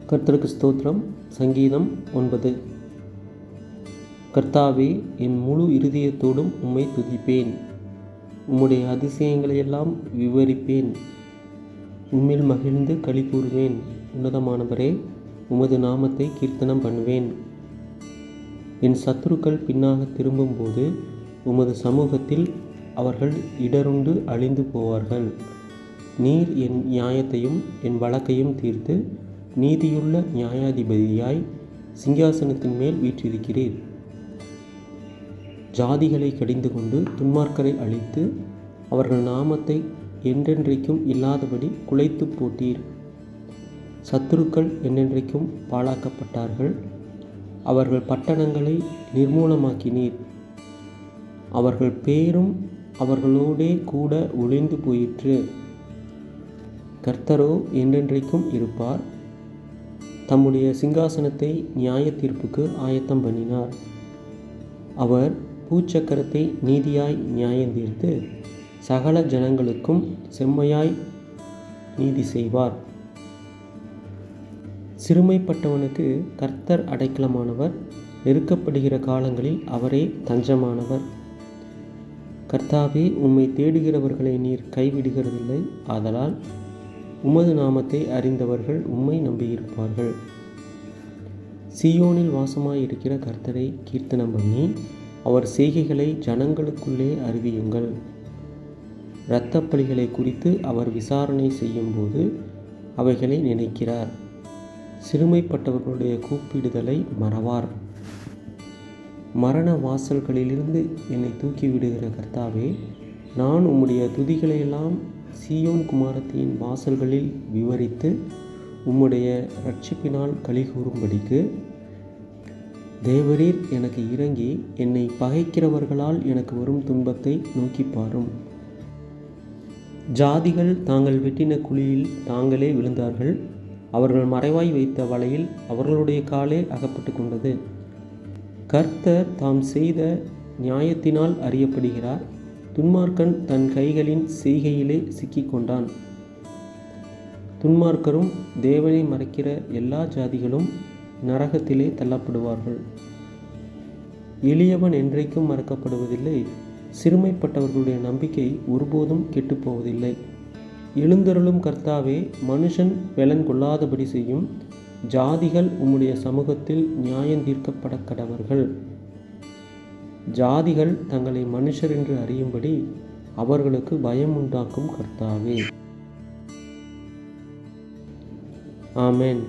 கர்த்தருக்கு ஸ்தோத்திரம். சங்கீதம் 9. கர்த்தாவே, என் முழு இருதயத்தோடும் உம்மை துதிப்பேன். உம்முடைய அதிசயங்களையெல்லாம் விவரிப்பேன். உம்மில் மகிழ்ந்து களி கூறுவேன். உன்னதமானவரே, உமது நாமத்தை கீர்த்தனம் பண்ணுவேன். என் சத்துருக்கள் பின்னாக திரும்பும்போது உமது சமூகத்தில் அவர்கள் இடருண்டு அழிந்து போவார்கள். நீர் என் நியாயத்தையும் என் வழக்கையும் தீர்த்து நீதியுள்ள நியாயாதிபதியாய் சிங்காசனத்தின் மேல் வீற்றிருக்கிறீர். ஜாதிகளை கடிந்து கொண்டு துன்மார்க்கரை அழித்து அவர்கள் நாமத்தை என்றென்றைக்கும் இல்லாதபடி குலைத்து போட்டீர். சத்துருக்கள் என்றென்றைக்கும் பாழாக்கப்பட்டார்கள். அவர்கள் பட்டணங்களை நிர்மூலமாக்கினீர். அவர்கள் பேரும் அவர்களோடே கூட ஒழிந்து போயிற்று. கர்த்தரோ என்றென்றைக்கும் இருப்பார். தம்முடைய சிங்காசனத்தை நியாய தீர்ப்புக்கு ஆயத்தம் பண்ணினார். அவர் பூச்சக்கரத்தை நீதியாய் நியாயந்தீர்த்து சகல ஜனங்களுக்கும் செம்மையாய் நீதி செய்வார். சிறுமைப்பட்டவனுக்கு கர்த்தர் அடைக்கலமானவர். நெருக்கப்படுகிற காலங்களில் அவரே தஞ்சமானவர். கர்த்தாவே, உம்மை தேடுகிறவர்களை நீர் கைவிடுகிறதில்லை. ஆதலால் உமது நாமத்தை அறிந்தவர்கள் உம்மை நம்பியிருப்பார்கள். சீயோனில் வாசமாயிருக்கிற கர்த்தரை கீர்த்தனம் பண்ணி அவர் செய்கைகளை ஜனங்களுக்குள்ளே அறிவியுங்கள். இரத்தப்பழிகளை குறித்து அவர் விசாரணை செய்யும்போது அவைகளை நினைக்கிறார். சிறுமைப்பட்டவர்களுடைய கூப்பிடுதலை மறவார். மரண வாசல்களிலிருந்து என்னை தூக்கிவிடுகிற கர்த்தாவே, நான் உம்முடைய துதிகளையெல்லாம் சீயோன் குமாரத்தியின் வாசல்களில் விவரித்து உம்முடைய இரட்சிப்பினால் களி கூறும்படிக்கு தேவரீர் எனக்கு இறங்கி என்னை பகைக்கிறவர்களால் எனக்கு வரும் துன்பத்தை நோக்கி பாரும். ஜாதிகள் தாங்கள் வெட்டின குழியில் தாங்களே விழுந்தார்கள். அவர்கள் மறைவாய் வைத்த வலையில் அவர்களுடைய காலே அகப்பட்டு கொண்டது. கர்த்தர் தாம் செய்த நியாயத்தினால் அறியப்படுகிறார். துன்மார்க்கன் தன் கைகளின் செய்கையிலே சிக்கிக்கொண்டான். துன்மார்க்கரும் தேவனை மறைக்கிற எல்லா ஜாதிகளும் நரகத்திலே தள்ளப்படுவார்கள். எளியவன் என்றைக்கும் மறக்கப்படுவதில்லை. சிறுமைப்பட்டவர்களுடைய நம்பிக்கை ஒருபோதும் கெட்டுப்போவதில்லை. எழுந்தருளும் கர்த்தாவே, மனுஷன் பெலன் கொள்ளாதபடி செய்யும். ஜாதிகள் உம்முடைய சமூகத்தில் நியாயந்தீர்க்கப்பட கடவர்கள். ஜாதிகள் தங்களை மனுஷர் என்று அறியும்படி அவர்களுக்கு பயம் உண்டாக்கும் கர்த்தாவே. ஆமென்.